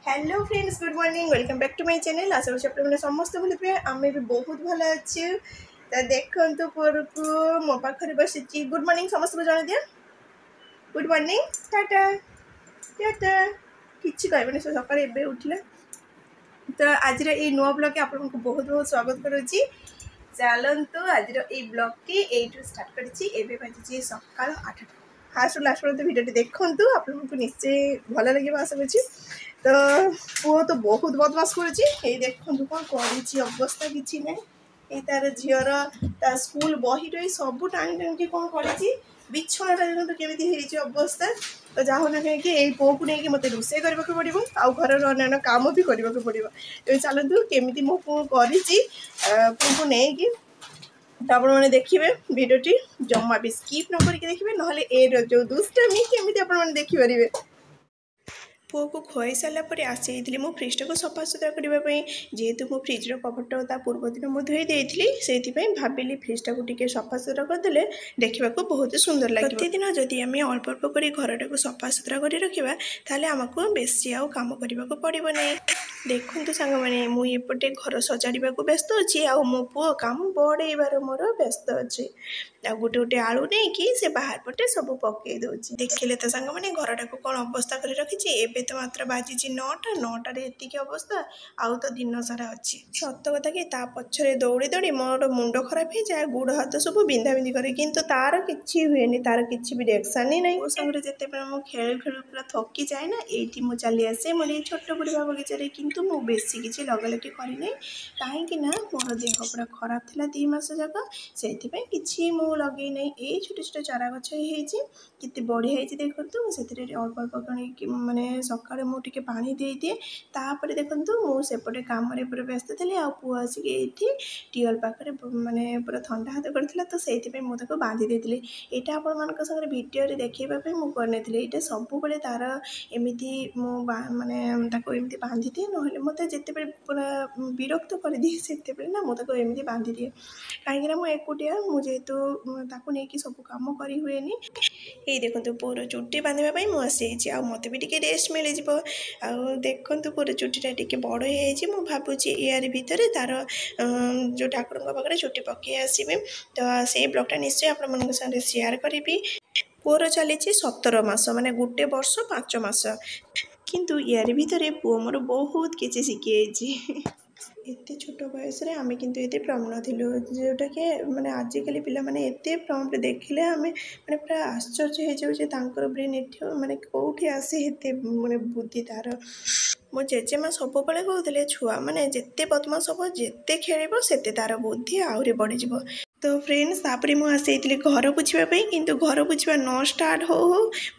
Hello friends, good morning. Welcome back to my channel. आशा करूँ आपने समस्त भूल थे। आम भी बहुत भल अच्छे। तो देखो पुअर को मो पाखे बसी। गुड मॉर्निंग समस्त को जन दिया। Good morning, Tata Tata. किसी कहबनी सकाल एवं उठिला। तो आज नुआ ब्लॉग आप बहुत बहुत स्वागत करुच्ची। चलतु आज ब्लॉग की स्टार्ट कर सकाल 8टा। फास्ट लास्ट पर्यटन भिडियो देखूँ आपको निश्चय भल लगे आशा करुच्ची। तो पुओ तो बहुत बदमाश करुच्ची। देखूँ कौन कर अवस्था किसी ना तार झीर ता स्कूल बही रही सब टाणी टाणी कौन कर बिछणाटा देखो केमी अवस्था। तो जहाँ ना कहीं पुओ को लेकिन मत रोसे करने को पड़ो आउ घर अन्य काम भी करने को पड़ो। तो चलतु केमी मो पुओ कर पुओ को लेकिन तो आप देखिए भिडियोटी जमा भी स्किप न करके देखिए ना ए जो दुष्टामी केमी आप देखिपारे। पुओ को खुआई सारापर आसी मो फ्रिजटा को सफा सुतरा करने जेहेतु मो फ्रिज्र कभरटा पूर्व दिन मुझे धोई देती से भाविली फ्रिजटा को टिके सफा सुतरा करदे देखा बहुत सुंदर लगे। प्रतिदिन जदि आम अल्प अल्प कर घरटा को सफा सुतरा कर रखा ताले आमको बेसी आउ काम करने को पड़ो नहीं। देखु सांग मैंने मुझे घर सजाड़ा व्यस्त अच्छी आ मो पुओ काम बढ़ेबार मोर व्यस्त अच्छे। आ गोटे गोटे आलू नहीं कि से बाहर पटे सब पकई दूसरी। देखिले तो सांग मैंने घरटा को कौन अवस्था कर रखी। एबे तो मात्र बाजी 9टा एतिकी अवस्था आउ तो दिन सारा अच्छी। सत कथा कि ता पछरे दौड़ी दौड़ी मोर मुंड खराब हो जाए, गुड़ हाथ सब बिंधा बिंधी करे किंतु तार किछि हुएनी, तार किछि भी रिएक्शन ही नहीं। मो संगे जेते मो खेल खेल पूरा थकी जाए ना एठी मो चली आसे मोर छोट बुढ़ा बगीचारे किंतु मो बेसी किछि लगलगी करी नहीं कहीं ना मोर देह पूरा खराब थिला 2 मास जाक से किछि मो लगे नहीं। ए छोट छोट चारा गछ केते बढ़िया होती देखु से अल्प अल्प माने सकाଳେ ମୁଁ ଟିକେ ପାଣି ଦେଇଦିଏ। ତାପରେ ଦେଖନ୍ତୁ ମୁଁ ସେପଟେ କାମରେ ପୁରା ବ୍ୟସ୍ତ ଥିଲି ଆଉ ପୁଅ ଆସିକି ଏଇଠି ଟ୍ୟୁବଲ୍ ପାଖରେ ମାନେ ପୁରା ଥଣ୍ଡା ହାତ କରିଥିଲା ତ ସେଇଥିପାଇଁ ମୁଁ ତାକୁ ବାନ୍ଧି ଦେଇଥିଲି। ଏଇଟା ଆପଣମାନଙ୍କ ସାଙ୍ଗରେ ଭିଡ଼ିଓରେ ଦେଖେଇବା ପାଇଁ ମୁଁ କରିନେଇଥିଲି। ଏଇଟା ସବୁବେଳେ ତାର ଏମିତି ମୁଁ ମାନେ ତାକୁ ଏମିତି ବାନ୍ଧିଦିଏ, ନହେଲେ ମୋତେ ଯେତେବେଳେ ପୁରା ବିରକ୍ତ କରିଦିଏ ସେତେବେଳେ ନା ମୁଁ ତାକୁ ଏମିତି ବାନ୍ଧିଦିଏ। କାହିଁକିନା ମୁଁ ଏକୁଟିଆ, ମୁଁ ଯେହେତୁ ତାକୁ ନେଇକି ସବୁ କାମ କରି ହୁଏନି। ଏଇ ଦେଖନ୍ତୁ ପୁଅର ଚୁଟି ବାନ୍ଧିବା ପାଇଁ ମୁଁ ଆସିଯାଇଛି ଆଉ ମୋତେ ବି ଟିକେ ରେଷ୍ଟ ମିଳିଯିବ। ଆଉ ଦେଖନ୍ତୁ ପୁଅର ଚୁଟିଟା ଟିକେ ବଡ଼ ହେଇଯାଇଛି। ମୁଁ ଭାବୁଛି ଏଆରି ଭିତରେ ତାର ଯେଉଁ ଠାକୁରଙ୍କ ପାଖରେ ଚୁଟି ପକାଇ ଆସିବି। ତ ସେଇ ବ୍ଲଗ୍ଟା ନିଶ୍ଚୟ ଆପଣମାନଙ୍କ ସାଙ୍ଗରେ ସେୟାର କରିବି। ପୁଅର ଚାଲିଛି 17 ମାସ ମାନେ 1 ବର୍ଷ 5 ମାସ। କିନ୍ତୁ ଏଆରି ଭିତରେ ପୁଅ ମୋର ବହୁତ କିଛି ଶିଖିଯାଇଛି। एते छोट बयस आम किंतु एते प्रम नथिलु जोटा कि माने आजिकली पिला माने एते प्रम देखिले आम माने पूरा आश्चर्य हो जाऊे तांकर ब्रेन एठी माने कोठी आसे एते माने बुद्धि तार। मो जेजेमा सब बेले कहते छुआ माने जेते बदमाश हम जेते खेल सेते तार बुद्धि आहरी बढ़ीज। तो फ्रेंड्स तापरे मु आसी घर पोछापी किंतु घर पोछा न स्टार्ट हो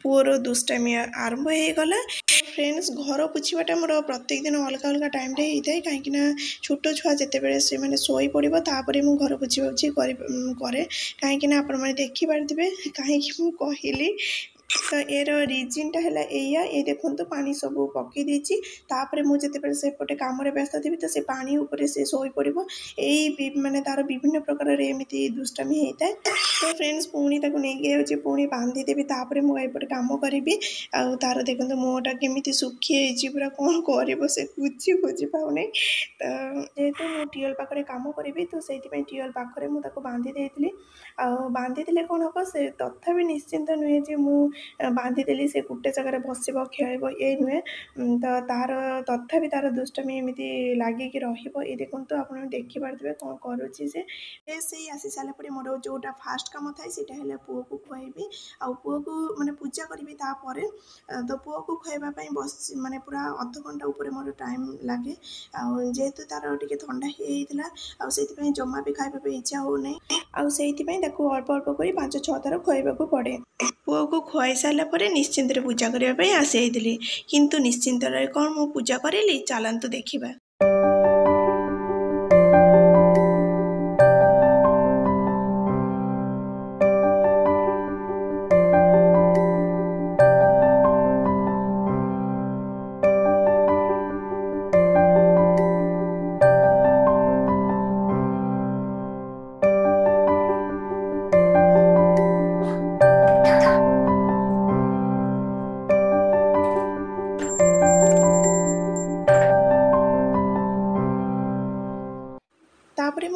पुअर दुष्टामी आरंभ हो गला। फ्रेंड्स घर पोछाटा मोर प्रत्येक दिन अलग अलग टाइम रे होता है कहीं छोट छुआ जिते से मैंने शोई पड़ो तापर मु घर पोछा पोछी करे कहीं आपण मैंने देखिपारे कहीं कहली। तो यार रिजनटा है ये देखो पानी सब पकई देती मुझे सेपटे कम व्यस्त थी तो से पानी उपरे से शोई पड़ो यही माने तार विभिन्न प्रकार एमती दुष्टामी होता है। तो फ्रेंड्स पुणी ताको नहीं पुणी बांधीदेवी तापर मुझे कम करी आउ तार देखो मुहटा केमी सुखी पूरा कौन कर से बुझी बुझी पाऊनी। तो जेहेतु मुझे टियल पाखे कम करी तो से टियल पाखे मुझे बांधी देती बांधी देले कौन हम से तथा निश्चिंत नुहे जे मु बांधीदेली से गोटे जगह बसब खेल ये नुहे। तो तार तथापि तार दुष्टामी एमती लगिक रही देखो आप देखिपारे कौन करुच्ची से आसी सारापर मोर जोटा फास्ट कम थाए है पुओ को खुआबी आउ पुओ को माने पूजा करी तापर तो पुओ को खुआबाई बस माने पूरा अध घंटा उपर मोर टाइम लगे जेहेतु तार टे थंडा होता से जमा भी खाइबा इच्छा हो नहीं अल्प अल्प कर 5-6 थर खुआबा पड़े। पुओ को खुआई सारापर निश्चिंत पूजा करने आसी किंतु निश्चिंत कौन मु पूजा करेली चलतु देखिबा।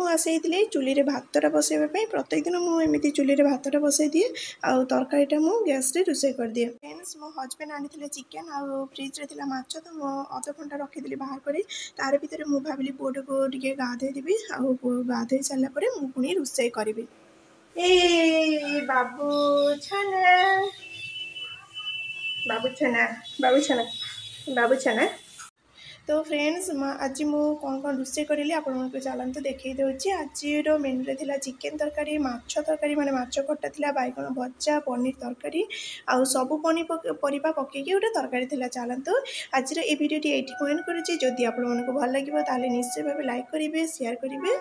आसई चुली रे भातटा बसैवाई प्रत्येक दिन मुझे चुली रे भातटा बसई दिए आउ तरकारीटा मु गैस रे रोषे कर दिए। फ्रेंड्स मो हजबैंड आनी चिकेन आउ फ्रिज रे माछ तो मो अध घंटा रखी बाहर कर तार भितर मु भाविली पुओटा को टिके गाधे देवी आउ गाधे सारा पर मु पुणी रोषे करी। ए बाबू छाना बाबू छाना बाबू छाना बाबू छाना। तो फ्रेंड्स आज मु कौन कौन रोषे करी आपको चलते देखई दूसरी। आज मेन्यू थी चिकेन तरकारी माछ तरकारी माने माछ खटा थी बैगन भजा पनीर तरकारी आउ सब पनीपरिया पकईकि गोटे तरकारी थी। चलतु आज ये भिडियो ये एंड करुँची। जदि आपको भल लगे निश्चय भाव लाइक करेंगे शेयर करेंगे।